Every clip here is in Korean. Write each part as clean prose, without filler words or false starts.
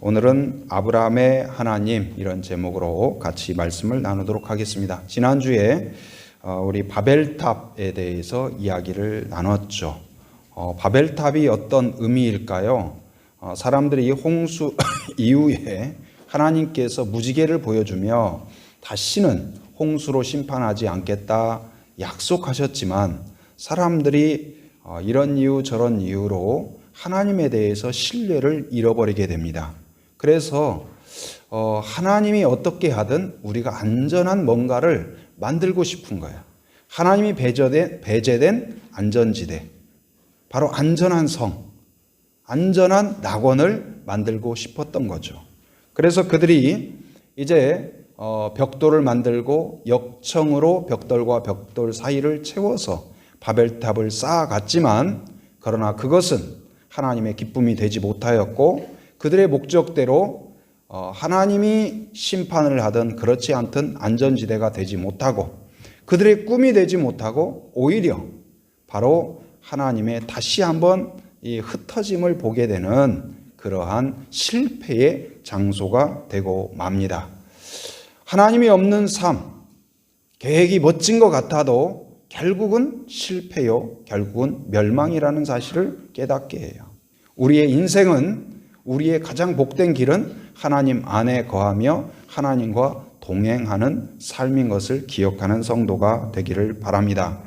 오늘은 아브라함의 하나님 이런 제목으로 같이 말씀을 나누도록 하겠습니다. 지난주에 우리 바벨탑에 대해서 이야기를 나눴죠. 바벨탑이 어떤 의미일까요? 사람들이 홍수 이후에 하나님께서 무지개를 보여주며 다시는 홍수로 심판하지 않겠다 약속하셨지만 사람들이 이런 이유 저런 이유로 하나님에 대해서 신뢰를 잃어버리게 됩니다. 그래서 하나님이 어떻게 하든 우리가 안전한 뭔가를 만들고 싶은 거예요. 하나님이 배제된 안전지대, 바로 안전한 성, 안전한 낙원을 만들고 싶었던 거죠. 그래서 그들이 이제 벽돌을 만들고 역청으로 벽돌과 벽돌 사이를 채워서 바벨탑을 쌓아갔지만, 그러나 그것은 하나님의 기쁨이 되지 못하였고, 그들의 목적대로 하나님이 심판을 하든 그렇지 않든 안전지대가 되지 못하고 그들의 꿈이 되지 못하고 오히려 바로 하나님의 다시 한번 이 흩어짐을 보게 되는 그러한 실패의 장소가 되고 맙니다. 하나님이 없는 삶, 계획이 멋진 것 같아도 결국은 실패요, 결국은 멸망이라는 사실을 깨닫게 해요. 우리의 인생은, 우리의 가장 복된 길은 하나님 안에 거하며 하나님과 동행하는 삶인 것을 기억하는 성도가 되기를 바랍니다.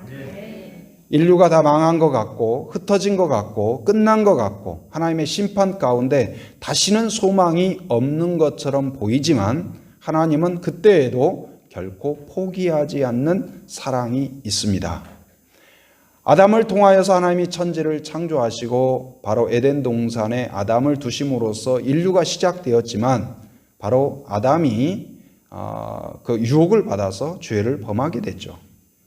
인류가 다 망한 것 같고 흩어진 것 같고 끝난 것 같고 하나님의 심판 가운데 다시는 소망이 없는 것처럼 보이지만 하나님은 그때에도 결코 포기하지 않는 사랑이 있습니다. 아담을 통하여서 하나님이 천지를 창조하시고 바로 에덴 동산에 아담을 두심으로써 인류가 시작되었지만 바로 아담이 그 유혹을 받아서 죄를 범하게 됐죠.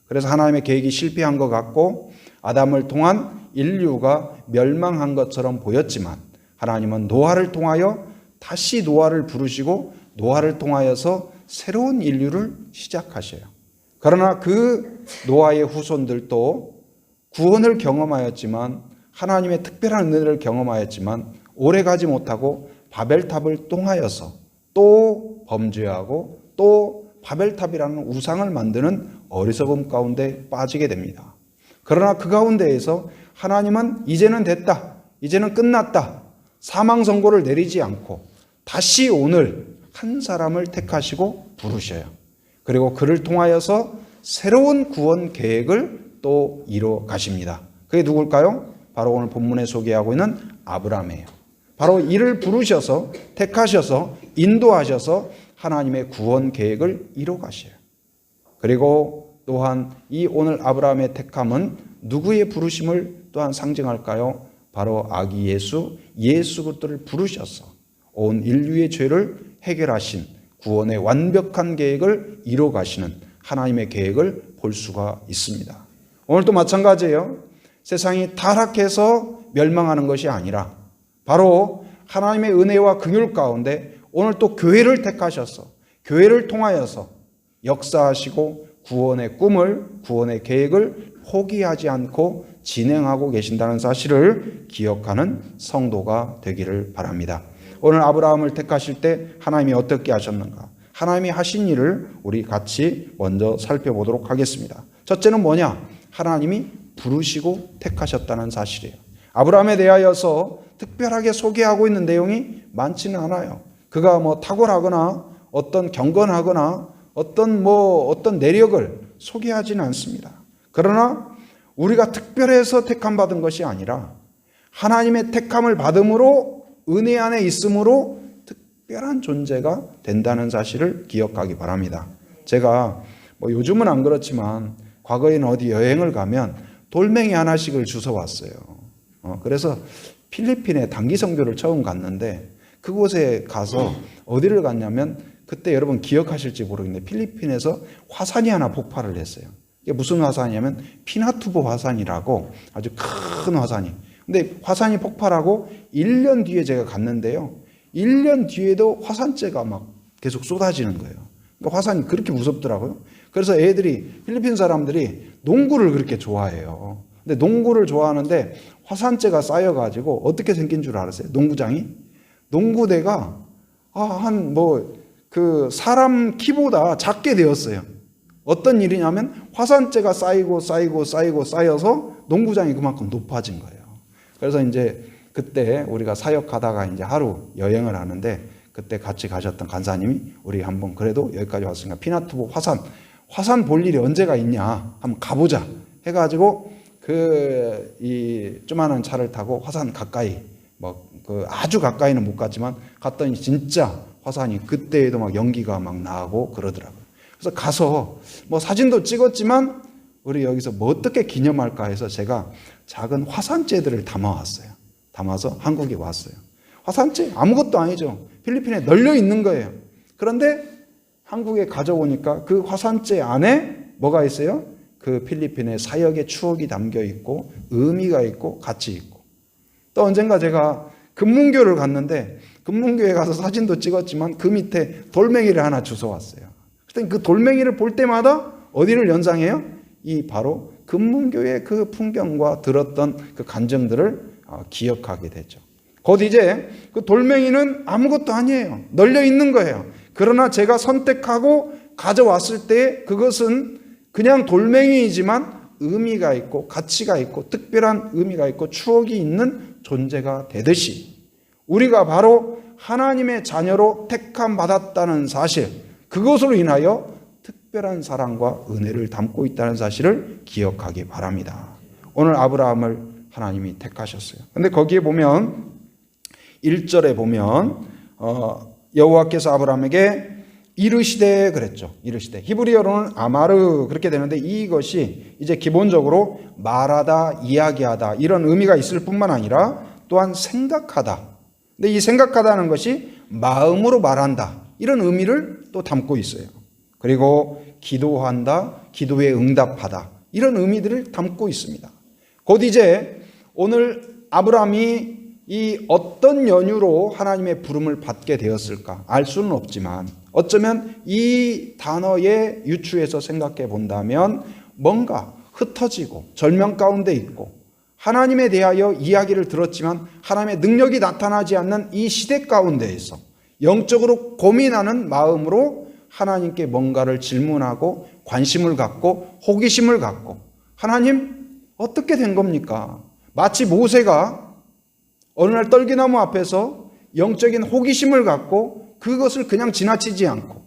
그래서 하나님의 계획이 실패한 것 같고 아담을 통한 인류가 멸망한 것처럼 보였지만 하나님은 노아를 통하여 다시 노아를 부르시고 노아를 통하여서 새로운 인류를 시작하셔요. 그러나 그 노아의 후손들도 구원을 경험하였지만, 하나님의 특별한 은혜를 경험하였지만 오래가지 못하고 바벨탑을 통하여서 또 범죄하고 또 바벨탑이라는 우상을 만드는 어리석음 가운데 빠지게 됩니다. 그러나 그 가운데에서 하나님은 이제는 됐다, 이제는 끝났다, 사망 선고를 내리지 않고 다시 오늘 한 사람을 택하시고 부르셔요. 그리고 그를 통하여서 새로운 구원 계획을 또 이뤄 가십니다. 그게 누굴까요? 바로 오늘 본문에 소개하고 있는 아브라함이에요. 바로 이를 부르셔서 택하셔서 인도하셔서 하나님의 구원 계획을 이뤄 가셔요. 그리고 또한 이 오늘 아브라함의 택함은 누구의 부르심을 또한 상징할까요? 바로 아기 예수 그리스도를 부르셔서 온 인류의 죄를 해결하신 구원의 완벽한 계획을 이뤄 가시는 하나님의 계획을 볼 수가 있습니다. 오늘도 마찬가지예요. 세상이 타락해서 멸망하는 것이 아니라 바로 하나님의 은혜와 긍휼 가운데 오늘 또 교회를 택하셔서 교회를 통하여서 역사하시고 구원의 꿈을, 구원의 계획을 포기하지 않고 진행하고 계신다는 사실을 기억하는 성도가 되기를 바랍니다. 오늘 아브라함을 택하실 때 하나님이 어떻게 하셨는가? 하나님이 하신 일을 우리 같이 먼저 살펴보도록 하겠습니다. 첫째는 뭐냐? 하나님이 부르시고 택하셨다는 사실이에요. 아브라함에 대하여서 특별하게 소개하고 있는 내용이 많지는 않아요. 그가 탁월하거나 어떤 경건하거나 어떤 내력을 소개하지는 않습니다. 그러나 우리가 특별해서 택함 받은 것이 아니라 하나님의 택함을 받음으로 은혜 안에 있음으로 특별한 존재가 된다는 사실을 기억하기 바랍니다. 제가 요즘은 안 그렇지만 과거에는 어디 여행을 가면 돌멩이 하나씩을 주워왔어요. 그래서 필리핀에 단기 선교를 처음 갔는데 그곳에 가서 어디를 갔냐면 그때 여러분 기억하실지 모르겠는데 필리핀에서 화산이 하나 폭발을 했어요. 이게 무슨 화산이냐면 피나투보 화산이라고 아주 큰 화산이. 근데 화산이 폭발하고 1년 뒤에 제가 갔는데요. 1년 뒤에도 화산재가 막 계속 쏟아지는 거예요. 그러니까 화산이 그렇게 무섭더라고요. 그래서 애들이, 필리핀 사람들이 농구를 그렇게 좋아해요. 근데 농구를 좋아하는데 화산재가 쌓여가지고 어떻게 생긴 줄 알았어요? 농구장이 농구대가 그 사람 키보다 작게 되었어요. 어떤 일이냐면 화산재가 쌓여서 농구장이 그만큼 높아진 거예요. 그래서 이제 그때 우리가 사역하다가 이제 하루 여행을 하는데 그때 같이 가셨던 간사님이 우리 한번 그래도 여기까지 왔으니까 피나투보 화산 볼 일이 언제가 있냐 한번 가보자 해가지고 이 조그마한 차를 타고 화산 가까이 아주 가까이는 못 갔지만 갔더니 진짜 화산이 그때에도 막 연기가 막 나고 그러더라고요. 그래서 가서 사진도 찍었지만 우리 여기서 어떻게 기념할까 해서 제가 작은 화산재들을 담아서 한국에 왔어요. 화산재 아무것도 아니죠. 필리핀에 널려 있는 거예요. 그런데 한국에 가져오니까 그 화산재 안에 뭐가 있어요? 그 필리핀의 사역의 추억이 담겨 있고 의미가 있고 가치 있고. 또 언젠가 제가 금문교를 갔는데 금문교에 가서 사진도 찍었지만 그 밑에 돌멩이를 하나 주워왔어요. 그랬더니 그 돌멩이를 볼 때마다 어디를 연상해요? 바로 금문교의 그 풍경과 들었던 그 감정들을 기억하게 되죠. 곧 이제 그 돌멩이는 아무것도 아니에요. 널려 있는 거예요. 그러나 제가 선택하고 가져왔을 때 그것은 그냥 돌멩이이지만 의미가 있고 가치가 있고 특별한 의미가 있고 추억이 있는 존재가 되듯이 우리가 바로 하나님의 자녀로 택함 받았다는 사실, 그것으로 인하여 특별한 사랑과 은혜를 담고 있다는 사실을 기억하기 바랍니다. 오늘 아브라함을 하나님이 택하셨어요. 근데 거기에 보면 1절에 보면 여호와께서 아브라함에게 이르시되 그랬죠. 이르시되. 히브리어로는 아마르 그렇게 되는데 이것이 이제 기본적으로 말하다, 이야기하다 이런 의미가 있을 뿐만 아니라 또한 생각하다. 근데 이 생각하다는 것이 마음으로 말한다 이런 의미를 또 담고 있어요. 그리고 기도한다, 기도에 응답하다 이런 의미들을 담고 있습니다. 곧 이제 오늘 아브라함이 이 어떤 연유로 하나님의 부름을 받게 되었을까 알 수는 없지만 어쩌면 이 단어의 유추에서 생각해 본다면 뭔가 흩어지고 절명 가운데 있고 하나님에 대하여 이야기를 들었지만 하나님의 능력이 나타나지 않는 이 시대 가운데에서 영적으로 고민하는 마음으로 하나님께 뭔가를 질문하고 관심을 갖고 호기심을 갖고 하나님 어떻게 된 겁니까? 마치 모세가 어느 날 떨기나무 앞에서 영적인 호기심을 갖고 그것을 그냥 지나치지 않고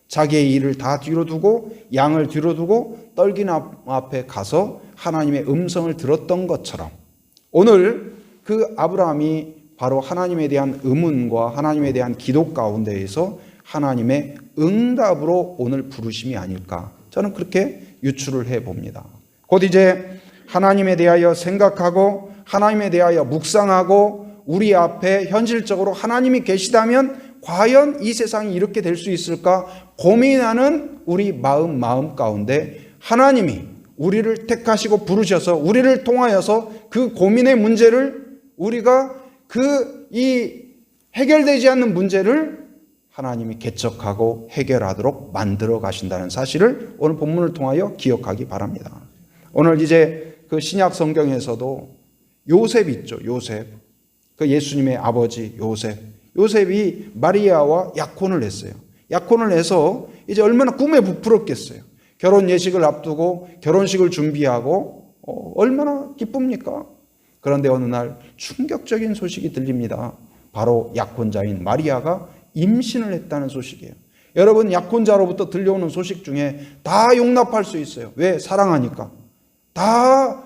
자기의 일을 다 뒤로 두고 양을 뒤로 두고 떨기나무 앞에 가서 하나님의 음성을 들었던 것처럼 오늘 그 아브라함이 바로 하나님에 대한 의문과 하나님에 대한 기도 가운데에서 하나님의 응답으로 오늘 부르심이 아닐까 저는 그렇게 유추를 해봅니다. 곧 이제 하나님에 대하여 생각하고 하나님에 대하여 묵상하고 우리 앞에 현실적으로 하나님이 계시다면 과연 이 세상이 이렇게 될 수 있을까 고민하는 우리 마음 가운데 하나님이 우리를 택하시고 부르셔서 우리를 통하여서 그 고민의 문제를 우리가 이 해결되지 않는 문제를 하나님이 개척하고 해결하도록 만들어 가신다는 사실을 오늘 본문을 통하여 기억하기 바랍니다. 오늘 이제 그 신약 성경에서도 요셉 있죠. 요셉. 그 예수님의 아버지 요셉이 마리아와 약혼을 했어요. 약혼을 해서 이제 얼마나 꿈에 부풀었겠어요. 결혼 예식을 앞두고 결혼식을 준비하고 얼마나 기쁩니까? 그런데 어느 날 충격적인 소식이 들립니다. 바로 약혼자인 마리아가 임신을 했다는 소식이에요. 여러분 약혼자로부터 들려오는 소식 중에 다 용납할 수 있어요. 왜? 사랑하니까. 다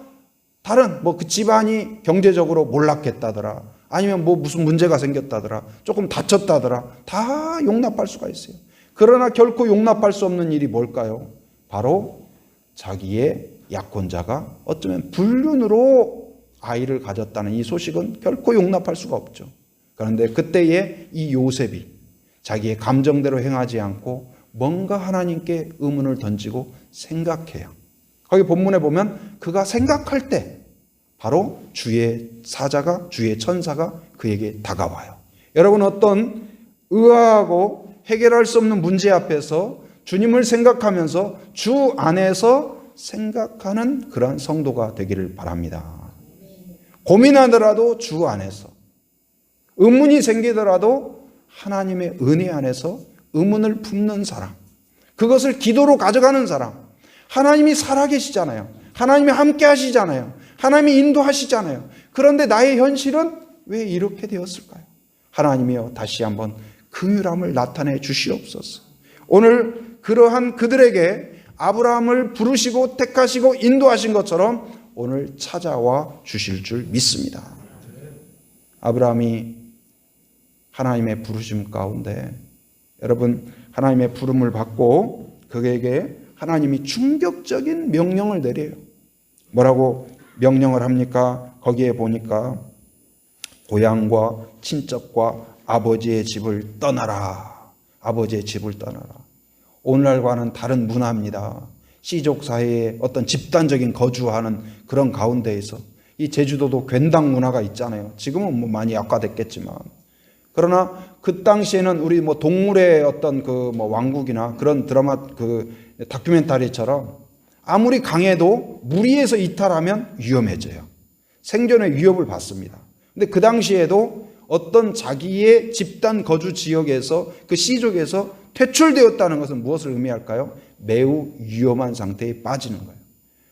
다른 그 집안이 경제적으로 몰락했다더라 아니면 무슨 문제가 생겼다더라 조금 다쳤다더라 다 용납할 수가 있어요. 그러나 결코 용납할 수 없는 일이 뭘까요? 바로 자기의 약혼자가 어쩌면 불륜으로 아이를 가졌다는 이 소식은 결코 용납할 수가 없죠. 그런데 그때에 이 요셉이 자기의 감정대로 행하지 않고 뭔가 하나님께 의문을 던지고 생각해요. 거기 본문에 보면 그가 생각할 때 바로 주의 사자가 주의 천사가 그에게 다가와요. 여러분 어떤 의아하고 해결할 수 없는 문제 앞에서 주님을 생각하면서 주 안에서 생각하는 그러한 성도가 되기를 바랍니다. 고민하더라도 주 안에서 의문이 생기더라도 하나님의 은혜 안에서 의문을 품는 사람, 그것을 기도로 가져가는 사람. 하나님이 살아계시잖아요. 하나님이 함께 하시잖아요. 하나님이 인도하시잖아요. 그런데 나의 현실은 왜 이렇게 되었을까요? 하나님이여, 다시 한번 긍휼함을 나타내 주시옵소서. 오늘 그러한 그들에게 아브라함을 부르시고 택하시고 인도하신 것처럼 오늘 찾아와 주실 줄 믿습니다. 아브라함이 하나님의 부르심 가운데, 여러분, 하나님의 부름을 받고 그에게 하나님이 충격적인 명령을 내려요. 뭐라고 명령을 합니까? 거기에 보니까 고향과 친척과 아버지의 집을 떠나라. 아버지의 집을 떠나라. 오늘날과는 다른 문화입니다. 씨족 사이에 어떤 집단적인 거주하는 그런 가운데에서, 이 제주도도 괜당 문화가 있잖아요. 지금은 뭐 많이 약화됐겠지만, 그러나 그 당시에는 우리 뭐 동물의 어떤 그 뭐 왕국이나 그런 드라마 그 다큐멘터리처럼 아무리 강해도 무리해서 이탈하면 위험해져요. 생존의 위협을 받습니다. 근데 그 당시에도 어떤 자기의 집단 거주 지역에서, 그 씨족에서 퇴출되었다는 것은 무엇을 의미할까요? 매우 위험한 상태에 빠지는 거예요.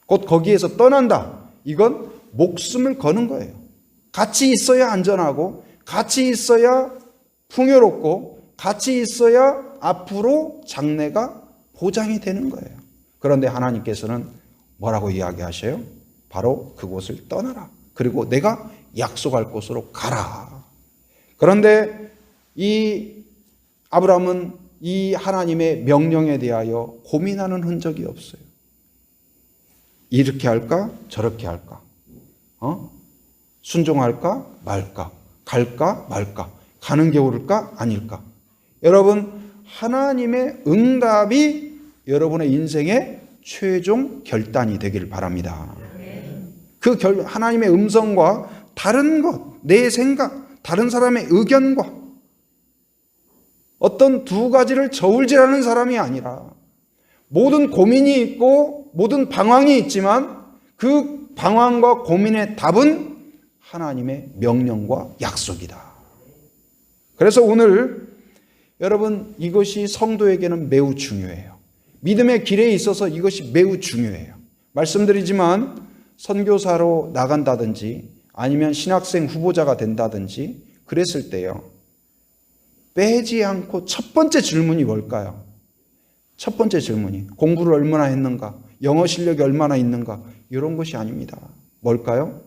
곧 거기에서 떠난다. 이건 목숨을 거는 거예요. 같이 있어야 안전하고, 같이 있어야 풍요롭고, 같이 있어야 앞으로 장래가 보장이 되는 거예요. 그런데 하나님께서는 뭐라고 이야기하셔요? 바로 그곳을 떠나라. 그리고 내가 약속할 곳으로 가라. 그런데 이 아브라함은 이 하나님의 명령에 대하여 고민하는 흔적이 없어요. 이렇게 할까? 저렇게 할까? 순종할까? 말까? 갈까? 말까? 가는 게 옳을까? 아닐까? 여러분, 하나님의 응답이 여러분의 인생의 최종 결단이 되길 바랍니다. 그 하나님의 음성과 다른 것, 내 생각, 다른 사람의 의견과 어떤 두 가지를 저울질하는 사람이 아니라, 모든 고민이 있고 모든 방황이 있지만 그 방황과 고민의 답은 하나님의 명령과 약속이다. 그래서 오늘 여러분, 이것이 성도에게는 매우 중요해요. 믿음의 길에 있어서 이것이 매우 중요해요. 말씀드리지만 선교사로 나간다든지 아니면 신학생 후보자가 된다든지 그랬을 때요, 빼지 않고 첫 번째 질문이 뭘까요? 첫 번째 질문이 공부를 얼마나 했는가, 영어 실력이 얼마나 있는가, 이런 것이 아닙니다. 뭘까요?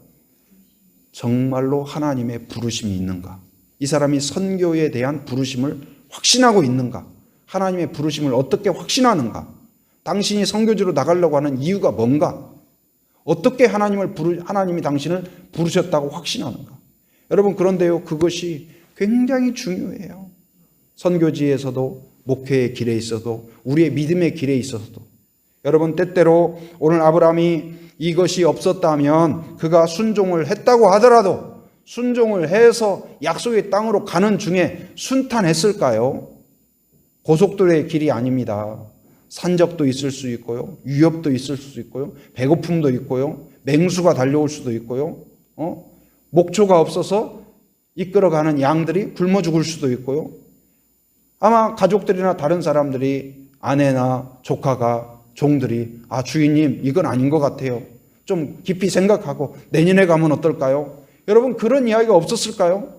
정말로 하나님의 부르심이 있는가, 이 사람이 선교에 대한 부르심을 확신하고 있는가, 하나님의 부르심을 어떻게 확신하는가, 당신이 선교지로 나가려고 하는 이유가 뭔가, 어떻게 하나님이 당신을 부르셨다고 확신하는가. 여러분, 그런데요, 그것이 굉장히 중요해요. 선교지에서도, 목회의 길에 있어도, 우리의 믿음의 길에 있어서도. 여러분, 때때로 오늘 아브라함이 이것이 없었다면, 그가 순종을 했다고 하더라도, 순종을 해서 약속의 땅으로 가는 중에 순탄했을까요? 고속도로의 길이 아닙니다. 산적도 있을 수 있고요, 위협도 있을 수 있고요, 배고픔도 있고요, 맹수가 달려올 수도 있고요, 목초가 없어서 이끌어가는 양들이 굶어 죽을 수도 있고요. 아마 가족들이나 다른 사람들이, 아내나 조카가, 종들이, 주인님 이건 아닌 것 같아요, 좀 깊이 생각하고 내년에 가면 어떨까요? 여러분, 그런 이야기가 없었을까요?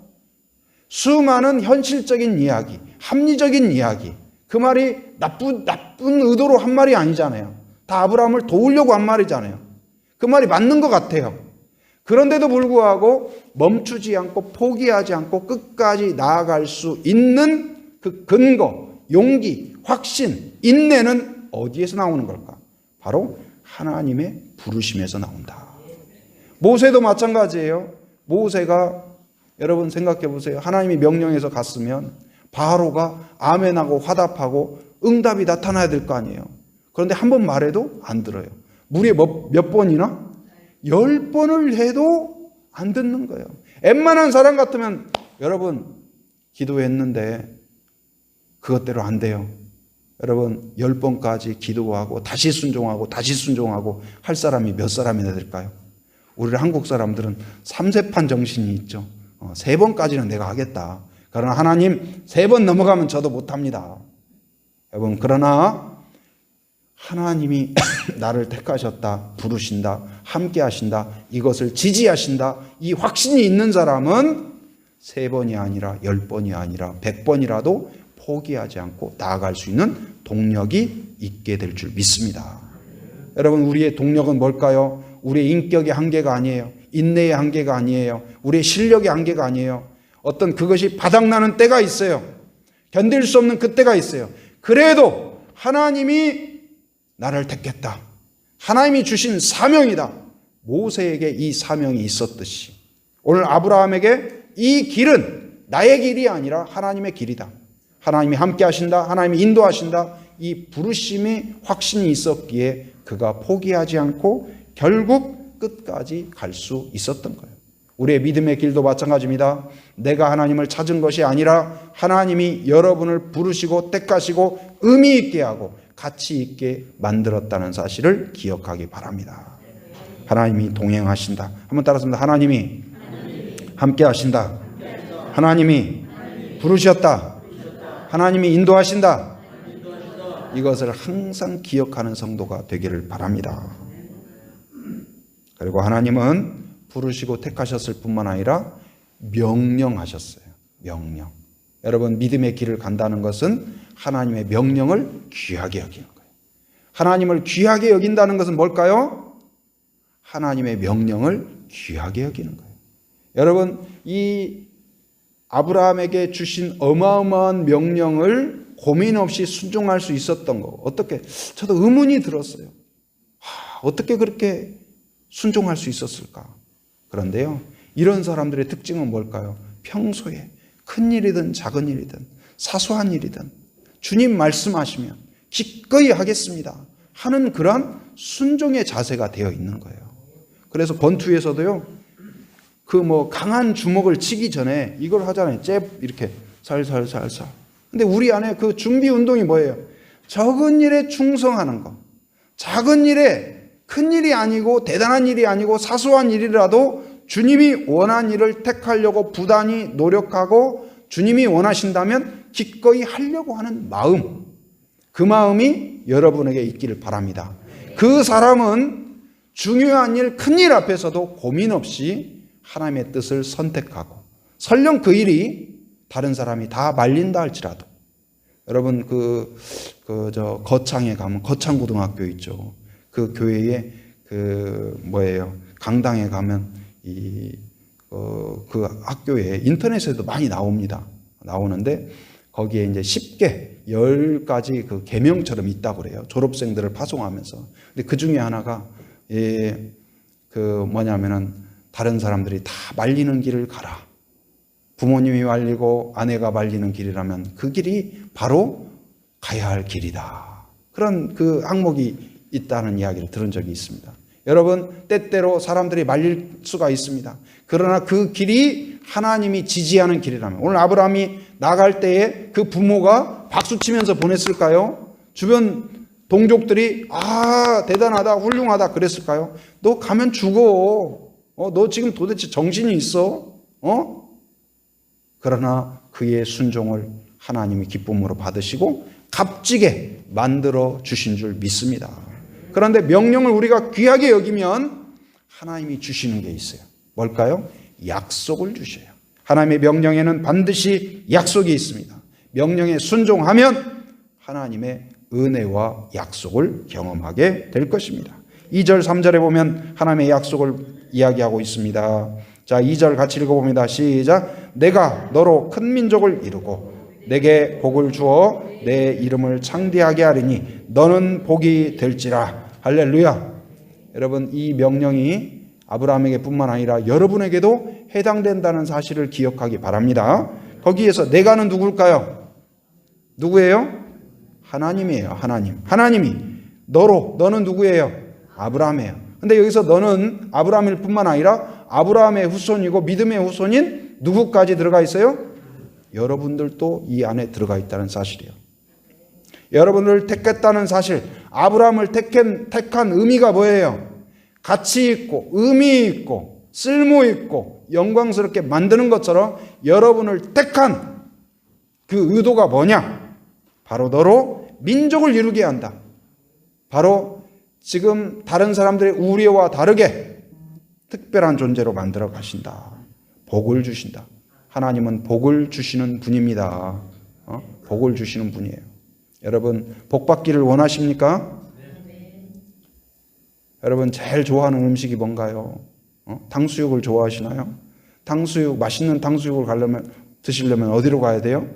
수많은 현실적인 이야기, 합리적인 이야기, 그 말이 나쁜 의도로 한 말이 아니잖아요. 다 아브라함을 도우려고 한 말이잖아요. 그 말이 맞는 것 같아요. 그런데도 불구하고 멈추지 않고 포기하지 않고 끝까지 나아갈 수 있는 그 근거, 용기, 확신, 인내는 어디에서 나오는 걸까? 바로 하나님의 부르심에서 나온다. 모세도 마찬가지예요. 모세가, 여러분 생각해 보세요. 하나님이 명령해서 갔으면 바로가 아멘하고 화답하고 응답이 나타나야 될 거 아니에요. 그런데 한 번 말해도 안 들어요. 무려 몇 번이나? 10번을 해도 안 듣는 거예요. 웬만한 사람 같으면, 여러분 기도했는데 그것대로 안 돼요. 여러분 10번까지 기도하고 다시 순종하고 할 사람이 몇 사람이나 될까요? 우리 한국 사람들은 삼세판 정신이 있죠. 3번까지는 내가 하겠다. 그러나 하나님 3번 넘어가면 저도 못합니다. 여러분, 그러나 하나님이 나를 택하셨다, 부르신다, 함께 하신다, 이것을 지지하신다, 이 확신이 있는 사람은 3번이 아니라 10번이 아니라 100번이라도 포기하지 않고 나아갈 수 있는 동력이 있게 될 줄 믿습니다. 여러분, 우리의 동력은 뭘까요? 우리의 인격의 한계가 아니에요. 인내의 한계가 아니에요. 우리의 실력의 한계가 아니에요. 어떤 그것이 바닥나는 때가 있어요. 견딜 수 없는 그때가 있어요. 그래도 하나님이 나를 택했다. 하나님이 주신 사명이다. 모세에게 이 사명이 있었듯이 오늘 아브라함에게 이 길은 나의 길이 아니라 하나님의 길이다. 하나님이 함께 하신다. 하나님이 인도하신다. 이 부르심이 확신이 있었기에 그가 포기하지 않고 결국 끝까지 갈 수 있었던 거예요. 우리의 믿음의 길도 마찬가지입니다. 내가 하나님을 찾은 것이 아니라 하나님이 여러분을 부르시고 택하시고 의미 있게 하고 가치 있게 만들었다는 사실을 기억하기 바랍니다. 하나님이 동행하신다. 한번 따라서 하나님이 함께 하신다. 하나님이 부르셨다. 하나님이 인도하신다. 이것을 항상 기억하는 성도가 되기를 바랍니다. 그리고 하나님은 부르시고 택하셨을 뿐만 아니라 명령하셨어요. 명령. 여러분, 믿음의 길을 간다는 것은 하나님의 명령을 귀하게 여기는 거예요. 하나님을 귀하게 여긴다는 것은 뭘까요? 하나님의 명령을 귀하게 여기는 거예요. 여러분, 이 아브라함에게 주신 어마어마한 명령을 고민 없이 순종할 수 있었던 거, 어떻게, 저도 의문이 들었어요. 어떻게 그렇게 순종할 수 있었을까? 그런데요, 이런 사람들의 특징은 뭘까요? 평소에 큰 일이든 작은 일이든 사소한 일이든 주님 말씀하시면 기꺼이 하겠습니다 하는 그러한 순종의 자세가 되어 있는 거예요. 그래서 권투에서도요, 강한 주먹을 치기 전에 이걸 하잖아요. 이렇게 살살살살. 근데 우리 안에 그 준비 운동이 뭐예요? 적은 일에 충성하는 거. 작은 일에, 큰 일이 아니고 대단한 일이 아니고 사소한 일이라도 주님이 원한 일을 택하려고 부단히 노력하고 주님이 원하신다면 기꺼이 하려고 하는 마음, 그 마음이 여러분에게 있기를 바랍니다. 그 사람은 중요한 일, 큰 일 앞에서도 고민 없이 하나님의 뜻을 선택하고, 설령 그 일이 다른 사람이 다 말린다 할지라도, 여러분 거창에 가면, 거창고등학교 있죠. 그 교회에 강당에 가면 그 학교에 인터넷에도 많이 나옵니다. 나오는데 거기에 이제 10개, 10가지 그 계명처럼 있다고 그래요. 졸업생들을 파송하면서. 근데 그 중에 하나가 다른 사람들이 다 말리는 길을 가라. 부모님이 말리고 아내가 말리는 길이라면 그 길이 바로 가야 할 길이다. 그런 그 항목이 있다는 이야기를 들은 적이 있습니다. 여러분, 때때로 사람들이 말릴 수가 있습니다. 그러나 그 길이 하나님이 지지하는 길이라면, 오늘 아브라함이 나갈 때에 그 부모가 박수치면서 보냈을까요? 주변 동족들이 대단하다, 훌륭하다 그랬을까요? 너 가면 죽어. 너 지금 도대체 정신이 있어? 그러나 그의 순종을 하나님이 기쁨으로 받으시고 값지게 만들어 주신 줄 믿습니다. 그런데 명령을 우리가 귀하게 여기면 하나님이 주시는 게 있어요. 뭘까요? 약속을 주셔요. 하나님의 명령에는 반드시 약속이 있습니다. 명령에 순종하면 하나님의 은혜와 약속을 경험하게 될 것입니다. 2절, 3절에 보면 하나님의 약속을 이야기하고 있습니다. 자, 2절 같이 읽어봅니다. 시작. 내가 너로 큰 민족을 이루고 내게 복을 주어 내 이름을 창대하게 하리니 너는 복이 될지라. 할렐루야. 여러분, 이 명령이 아브라함에게 뿐만 아니라 여러분에게도 해당된다는 사실을 기억하기 바랍니다. 거기에서 내가는 누굴까요? 누구예요? 하나님이에요. 하나님이 너는 누구예요? 아브라함이에요. 근데 여기서 너는 아브라함일 뿐만 아니라 아브라함의 후손이고 믿음의 후손인 누구까지 들어가 있어요? 여러분들도 이 안에 들어가 있다는 사실이에요. 여러분을 택했다는 사실, 아브라함을 택한 의미가 뭐예요? 가치 있고 의미 있고 쓸모있고 영광스럽게 만드는 것처럼 여러분을 택한 그 의도가 뭐냐? 바로 너로 민족을 이루게 한다. 바로 지금 다른 사람들의 우리와 다르게 특별한 존재로 만들어 가신다. 복을 주신다. 하나님은 복을 주시는 분입니다. 복을 주시는 분이에요. 여러분 복 받기를 원하십니까? 여러분 제일 좋아하는 음식이 뭔가요? 탕수육을 좋아하시나요? 맛있는 탕수육을 드시려면 어디로 가야 돼요?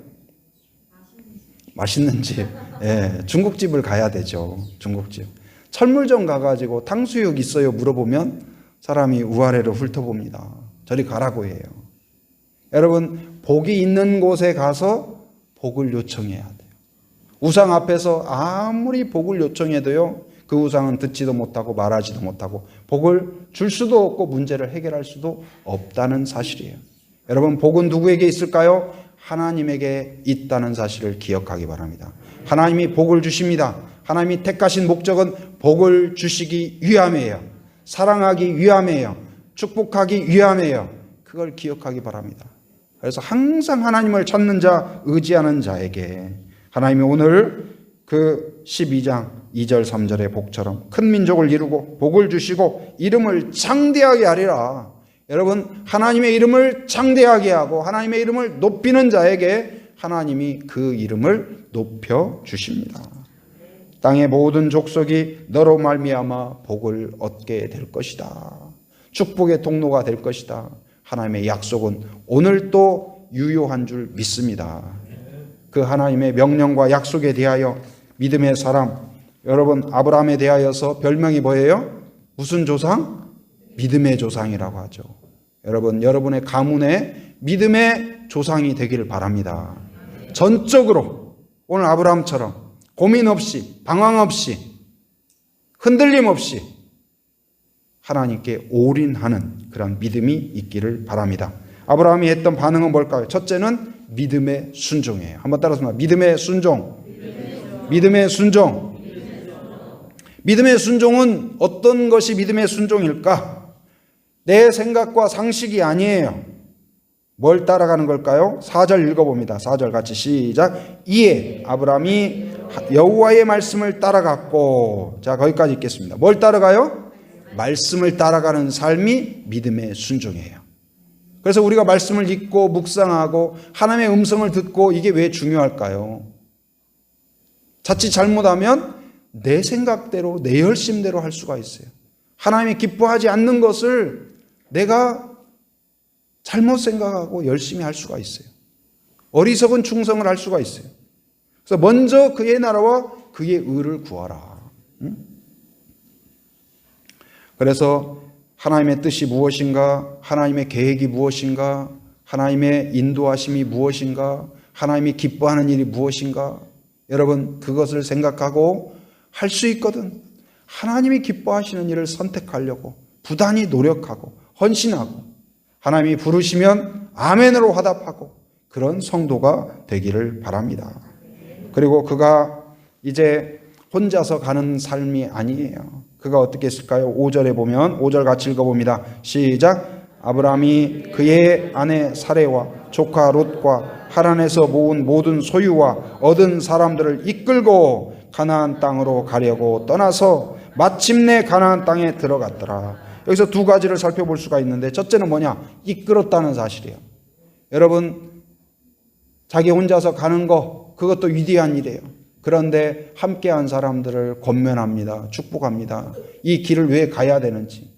맛있는 집. 예, 중국집을 가야 되죠. 중국집. 철물점 가가지고 탕수육 있어요? 물어보면 사람이 우아래로 훑어봅니다. 저리 가라고 해요. 여러분, 복이 있는 곳에 가서 복을 요청해야 돼요. 우상 앞에서 아무리 복을 요청해도요, 그 우상은 듣지도 못하고 말하지도 못하고 복을 줄 수도 없고 문제를 해결할 수도 없다는 사실이에요. 여러분, 복은 누구에게 있을까요? 하나님에게 있다는 사실을 기억하기 바랍니다. 하나님이 복을 주십니다. 하나님이 택하신 목적은 복을 주시기 위함이에요. 사랑하기 위함이에요. 축복하기 위함이에요. 그걸 기억하기 바랍니다. 그래서 항상 하나님을 찾는 자, 의지하는 자에게 하나님이 오늘 그 12장 2절 3절의 복처럼 큰 민족을 이루고 복을 주시고 이름을 창대하게 하리라. 여러분, 하나님의 이름을 창대하게 하고 하나님의 이름을 높이는 자에게 하나님이 그 이름을 높여 주십니다. 땅의 모든 족속이 너로 말미암아 복을 얻게 될 것이다. 축복의 통로가 될 것이다. 하나님의 약속은 오늘도 유효한 줄 믿습니다. 그 하나님의 명령과 약속에 대하여 믿음의 사람, 여러분 아브라함에 대하여서 별명이 뭐예요? 무슨 조상? 믿음의 조상이라고 하죠. 여러분, 여러분의 가문에 믿음의 조상이 되기를 바랍니다. 전적으로 오늘 아브라함처럼 고민 없이, 방황 없이, 흔들림 없이 하나님께 올인하는 그런 믿음이 있기를 바랍니다. 아브라함이 했던 반응은 뭘까요? 첫째는 믿음의 순종이에요. 한번 따라서 말해요. 믿음의 순종. 믿음의 순종. 믿음의 순종은 어떤 것이 믿음의 순종일까? 내 생각과 상식이 아니에요. 뭘 따라가는 걸까요? 4절 읽어봅니다. 4절 같이 시작. 이에 아브라함이 여호와의 말씀을 따라갔고, 자 거기까지 읽겠습니다. 뭘 따라가요? 말씀을 따라가는 삶이 믿음의 순종이에요. 그래서 우리가 말씀을 읽고 묵상하고 하나님의 음성을 듣고 이게 왜 중요할까요? 자칫 잘못하면 내 생각대로 내 열심대로 할 수가 있어요. 하나님이 기뻐하지 않는 것을 내가 잘못 생각하고 열심히 할 수가 있어요. 어리석은 충성을 할 수가 있어요. 그래서 먼저 그의 나라와 그의 의를 구하라. 그래서 하나님의 뜻이 무엇인가? 하나님의 계획이 무엇인가? 하나님의 인도하심이 무엇인가? 하나님이 기뻐하는 일이 무엇인가? 여러분, 그것을 생각하고 할 수 있거든. 하나님이 기뻐하시는 일을 선택하려고 부단히 노력하고 헌신하고 하나님이 부르시면 아멘으로 화답하고 그런 성도가 되기를 바랍니다. 그리고 그가 이제 혼자서 가는 삶이 아니에요. 그가 어떻게 했을까요? 5절에 보면 5절 같이 읽어봅니다. 시작. 아브라함이 그의 아내 사레와 조카 롯과 하란에서 모은 모든 소유와 얻은 사람들을 이끌고 가나안 땅으로 가려고 떠나서 마침내 가나안 땅에 들어갔더라. 여기서 두 가지를 살펴볼 수가 있는데, 첫째는 뭐냐? 이끌었다는 사실이에요. 여러분, 자기 혼자서 가는 거, 그것도 위대한 일이에요. 그런데 함께한 사람들을 권면합니다. 축복합니다. 이 길을 왜 가야 되는지,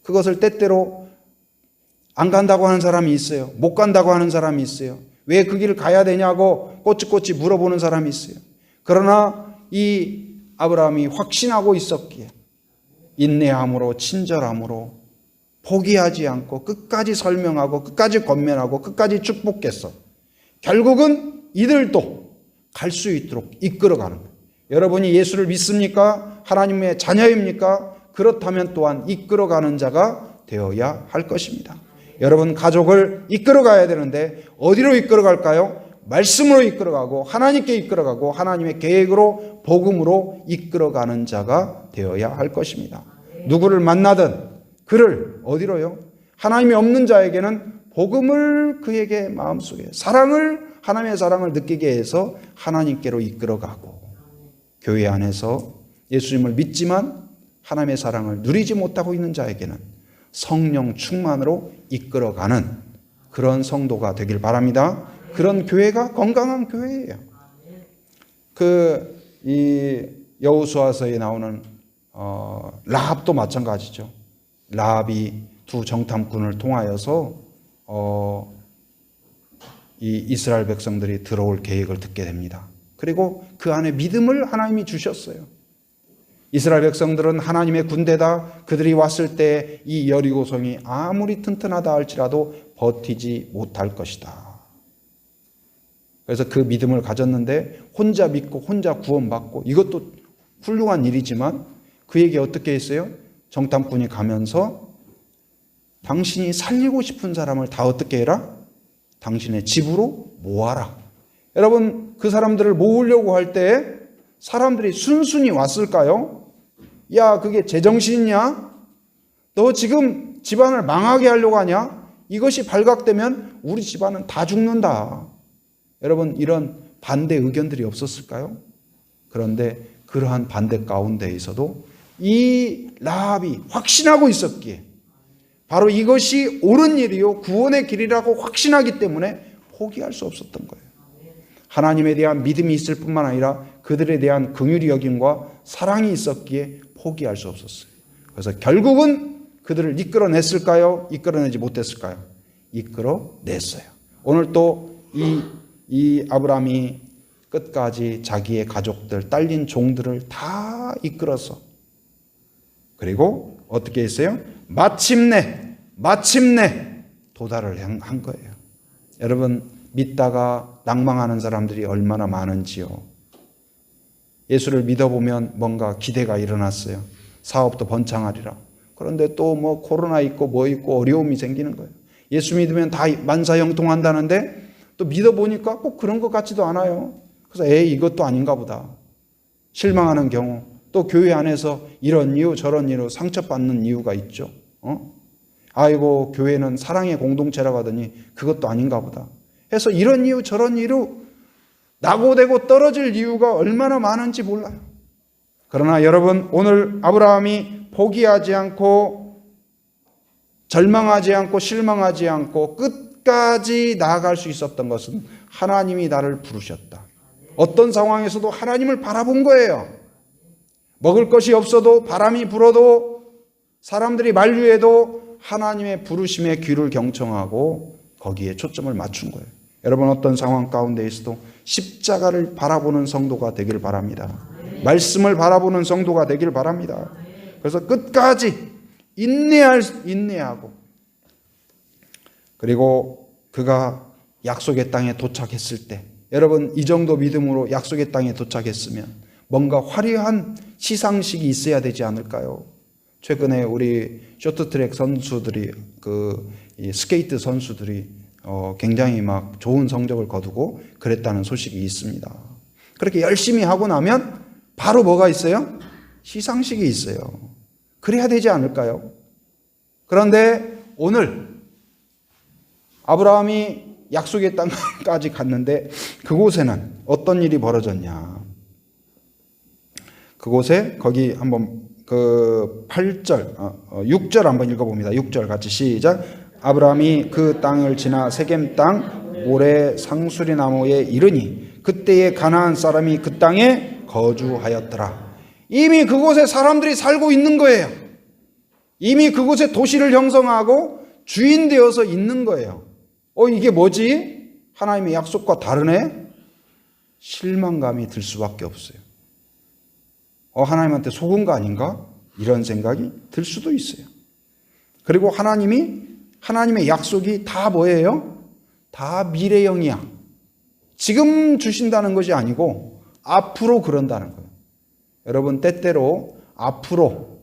그것을 때때로 안 간다고 하는 사람이 있어요. 못 간다고 하는 사람이 있어요. 왜 그 길을 가야 되냐고 꼬치꼬치 물어보는 사람이 있어요. 그러나 이 아브라함이 확신하고 있었기에 인내함으로, 친절함으로 포기하지 않고 끝까지 설명하고 끝까지 권면하고 끝까지 축복했어. 결국은 이들도 갈 수 있도록 이끌어가는 거예요. 여러분이 예수를 믿습니까? 하나님의 자녀입니까? 그렇다면 또한 이끌어가는 자가 되어야 할 것입니다. 여러분, 가족을 이끌어가야 되는데 어디로 이끌어갈까요? 말씀으로 이끌어가고 하나님께 이끌어가고 하나님의 계획으로 복음으로 이끌어가는 자가 되어야 할 것입니다. 누구를 만나든 그를 어디로요? 하나님이 없는 자에게는 복음을 그에게 마음속에 하나님의 사랑을 느끼게 해서 하나님께로 이끌어가고, 교회 안에서 예수님을 믿지만 하나님의 사랑을 누리지 못하고 있는 자에게는 성령 충만으로 이끌어가는 그런 성도가 되길 바랍니다. 그런 교회가 건강한 교회예요. 이 여호수아서에 나오는 라합도 마찬가지죠. 라합이 두 정탐꾼을 통하여서 이 이스라엘 백성들이 들어올 계획을 듣게 됩니다. 그리고 그 안에 믿음을 하나님이 주셨어요. 이스라엘 백성들은 하나님의 군대다. 그들이 왔을 때 이 여리고성이 아무리 튼튼하다 할지라도 버티지 못할 것이다. 그래서 그 믿음을 가졌는데 혼자 믿고 혼자 구원받고, 이것도 훌륭한 일이지만 그에게 어떻게 했어요? 정탐꾼이 가면서 당신이 살리고 싶은 사람을 다 어떻게 해라? 당신의 집으로 모아라. 여러분, 그 사람들을 모으려고 할 때 사람들이 순순히 왔을까요? 야, 그게 제정신이냐? 너 지금 집안을 망하게 하려고 하냐? 이것이 발각되면 우리 집안은 다 죽는다. 여러분, 이런 반대 의견들이 없었을까요? 그런데 그러한 반대 가운데에서도 이 라합이 확신하고 있었기에, 바로 이것이 옳은 일이요 구원의 길이라고 확신하기 때문에 포기할 수 없었던 거예요. 하나님에 대한 믿음이 있을 뿐만 아니라 그들에 대한 긍휼히 여김과 사랑이 있었기에 포기할 수 없었어요. 그래서 결국은 그들을 이끌어냈을까요? 이끌어내지 못했을까요? 이끌어냈어요. 오늘 또 이 아브라함이 끝까지 자기의 가족들, 딸린 종들을 다 이끌어서, 그리고 어떻게 했어요? 마침내 도달을 한 거예요. 여러분, 믿다가 낭망하는 사람들이 얼마나 많은지요. 예수를 믿어보면 뭔가 기대가 일어났어요. 사업도 번창하리라. 그런데 또 뭐 코로나 있고 뭐 있고 어려움이 생기는 거예요. 예수 믿으면 다 만사형통한다는데 또 믿어보니까 꼭 그런 것 같지도 않아요. 그래서 이것도 아닌가 보다. 실망하는 경우, 또 교회 안에서 이런 이유 저런 이유로 상처받는 이유가 있죠. 아이고, 교회는 사랑의 공동체라고 하더니 그것도 아닌가 보다 해서 이런 이유 저런 이유로 낙오되고 떨어질 이유가 얼마나 많은지 몰라요. 그러나 여러분, 오늘 아브라함이 포기하지 않고 절망하지 않고 실망하지 않고 끝까지 나아갈 수 있었던 것은 하나님이 나를 부르셨다. 어떤 상황에서도 하나님을 바라본 거예요. 먹을 것이 없어도, 바람이 불어도, 사람들이 만류해도 하나님의 부르심에 귀를 경청하고 거기에 초점을 맞춘 거예요. 여러분, 어떤 상황 가운데에서도 십자가를 바라보는 성도가 되길 바랍니다. 말씀을 바라보는 성도가 되길 바랍니다. 그래서 끝까지 인내하고, 그리고 그가 약속의 땅에 도착했을 때, 여러분, 이 정도 믿음으로 약속의 땅에 도착했으면 뭔가 화려한 시상식이 있어야 되지 않을까요? 최근에 우리 쇼트트랙 선수들이, 이 스케이트 선수들이 굉장히 막 좋은 성적을 거두고 그랬다는 소식이 있습니다. 그렇게 열심히 하고 나면 바로 뭐가 있어요? 시상식이 있어요. 그래야 되지 않을까요? 그런데 오늘 아브라함이 약속의 땅까지 갔는데 그곳에는 어떤 일이 벌어졌냐? 그곳에 거기 한번 6절 한번 읽어봅니다. 6절 같이 시작. 아브라함이 그 땅을 지나 세겜 땅 모레 상수리 나무에 이르니 그때에 가나안 사람이 그 땅에 거주하였더라. 이미 그곳에 사람들이 살고 있는 거예요. 이미 그곳에 도시를 형성하고 주인 되어서 있는 거예요. 이게 뭐지? 하나님의 약속과 다르네? 실망감이 들 수밖에 없어요. 하나님한테 속은 거 아닌가? 이런 생각이 들 수도 있어요. 그리고 하나님의 약속이 다 뭐예요? 다 미래형이야. 지금 주신다는 것이 아니고 앞으로 그런다는 거예요. 여러분, 때때로 앞으로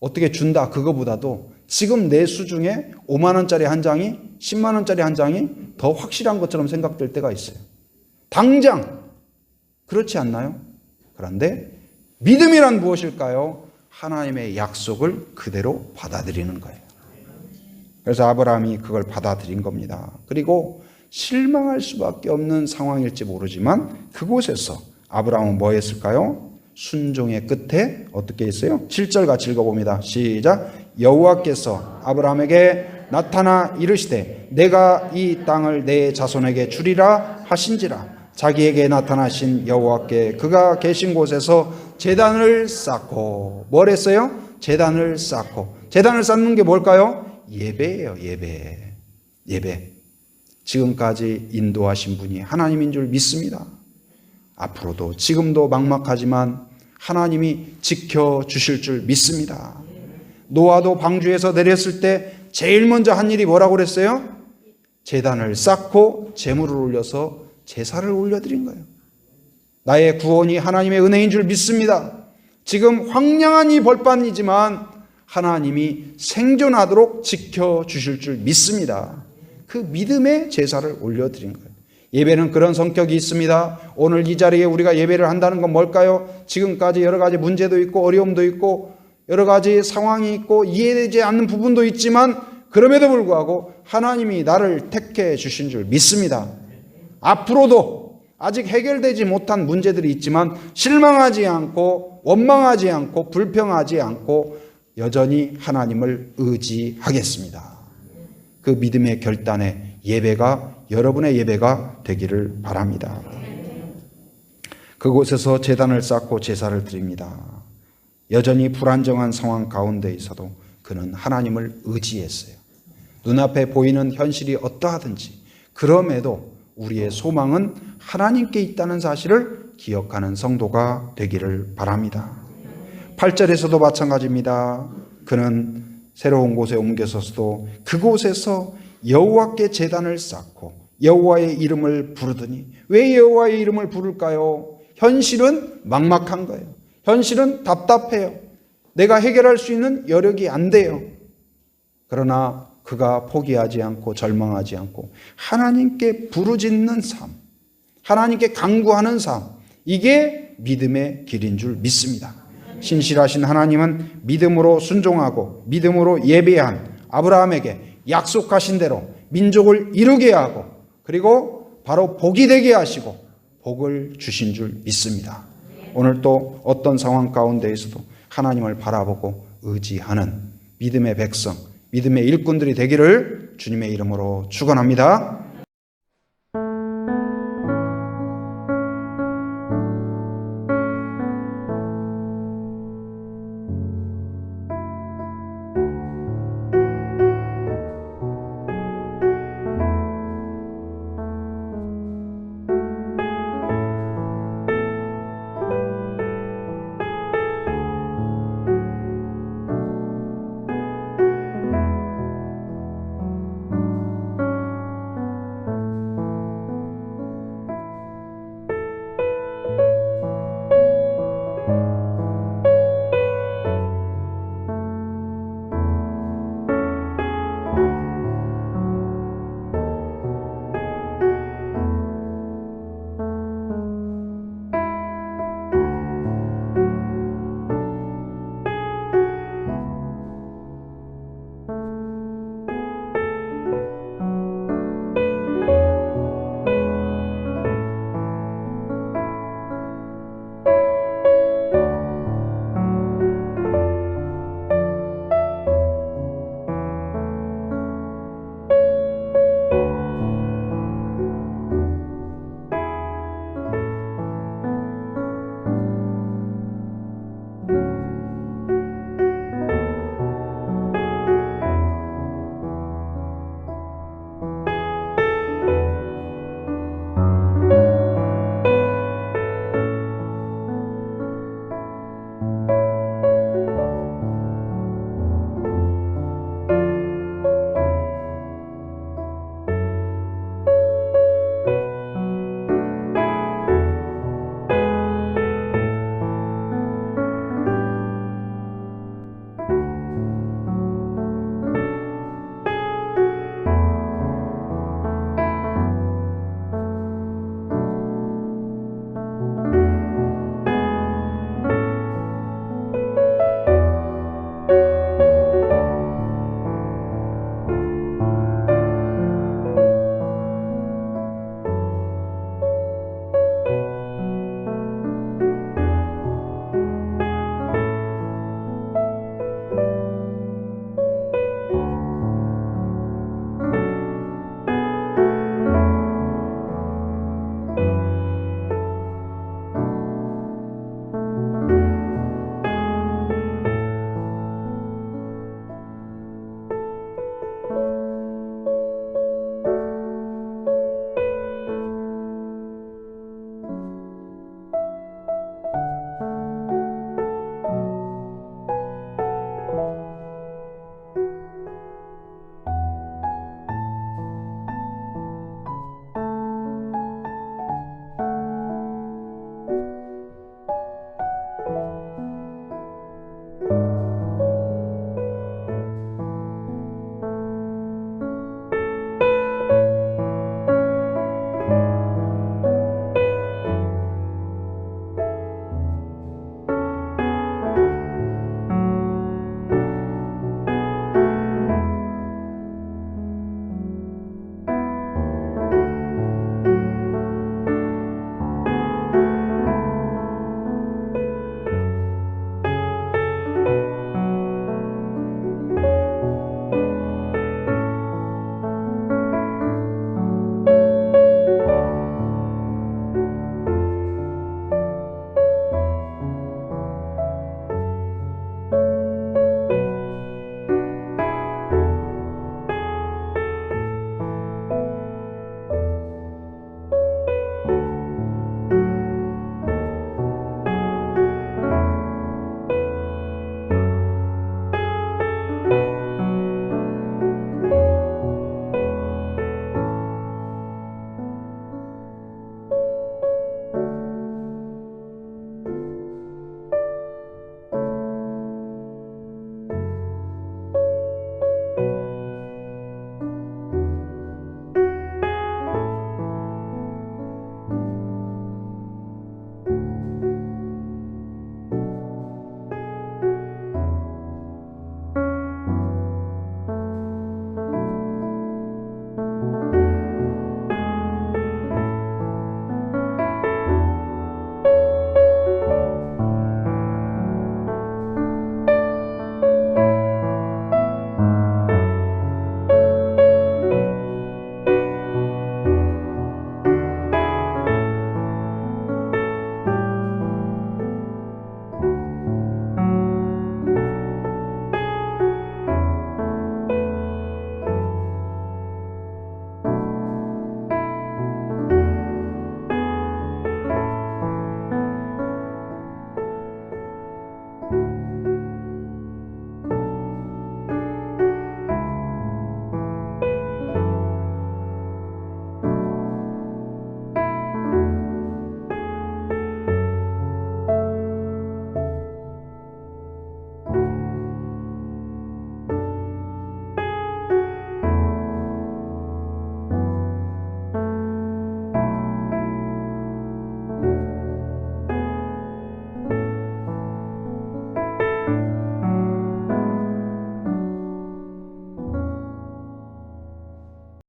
어떻게 준다 그거보다도 지금 내 수중에 5만 원짜리 한 장이 10만 원짜리 한 장이 더 확실한 것처럼 생각될 때가 있어요. 당장 그렇지 않나요? 그런데 믿음이란 무엇일까요? 하나님의 약속을 그대로 받아들이는 거예요. 그래서 아브라함이 그걸 받아들인 겁니다. 그리고 실망할 수밖에 없는 상황일지 모르지만 그곳에서 아브라함은 뭐 했을까요? 순종의 끝에 어떻게 했어요? 7절 같이 읽어봅니다. 시작. 여호와께서 아브라함에게 나타나 이르시되 내가 이 땅을 내 자손에게 주리라 하신지라. 자기에게 나타나신 여호와께 그가 계신 곳에서 제단을 쌓고 뭘 했어요? 제단을 쌓고. 제단을 쌓는 게 뭘까요? 예배예요. 예배. 지금까지 인도하신 분이 하나님인 줄 믿습니다. 앞으로도 지금도 막막하지만 하나님이 지켜주실 줄 믿습니다. 노아도 방주에서 내렸을 때 제일 먼저 한 일이 뭐라고 그랬어요? 제단을 쌓고 제물을 올려서 제사를 올려드린 거예요. 나의 구원이 하나님의 은혜인 줄 믿습니다. 지금 황량한 이 벌판이지만 하나님이 생존하도록 지켜주실 줄 믿습니다. 그 믿음의 제사를 올려드린 거예요. 예배는 그런 성격이 있습니다. 오늘 이 자리에 우리가 예배를 한다는 건 뭘까요? 지금까지 여러 가지 문제도 있고 어려움도 있고 여러 가지 상황이 있고 이해되지 않는 부분도 있지만 그럼에도 불구하고 하나님이 나를 택해 주신 줄 믿습니다. 앞으로도 아직 해결되지 못한 문제들이 있지만 실망하지 않고 원망하지 않고 불평하지 않고 여전히 하나님을 의지하겠습니다. 그 믿음의 결단에 예배가 여러분의 예배가 되기를 바랍니다. 그곳에서 제단을 쌓고 제사를 드립니다. 여전히 불안정한 상황 가운데 있어도 그는 하나님을 의지했어요. 눈앞에 보이는 현실이 어떠하든지 그럼에도 우리의 소망은 하나님께 있다는 사실을 기억하는 성도가 되기를 바랍니다. 8절에서도 마찬가지입니다. 그는 새로운 곳에 옮겨서도 그곳에서 여호와께 제단을 쌓고 여호와의 이름을 부르더니 왜 여호와의 이름을 부를까요? 현실은 막막한 거예요. 현실은 답답해요. 내가 해결할 수 있는 여력이 안 돼요. 그러나 그가 포기하지 않고 절망하지 않고 하나님께 부르짖는 삶, 하나님께 간구하는 삶, 이게 믿음의 길인 줄 믿습니다. 신실하신 하나님은 믿음으로 순종하고 믿음으로 예배한 아브라함에게 약속하신 대로 민족을 이루게 하고 그리고 바로 복이 되게 하시고 복을 주신 줄 믿습니다. 오늘 또 어떤 상황 가운데에서도 하나님을 바라보고 의지하는 믿음의 백성, 믿음의 일꾼들이 되기를 주님의 이름으로 축원합니다.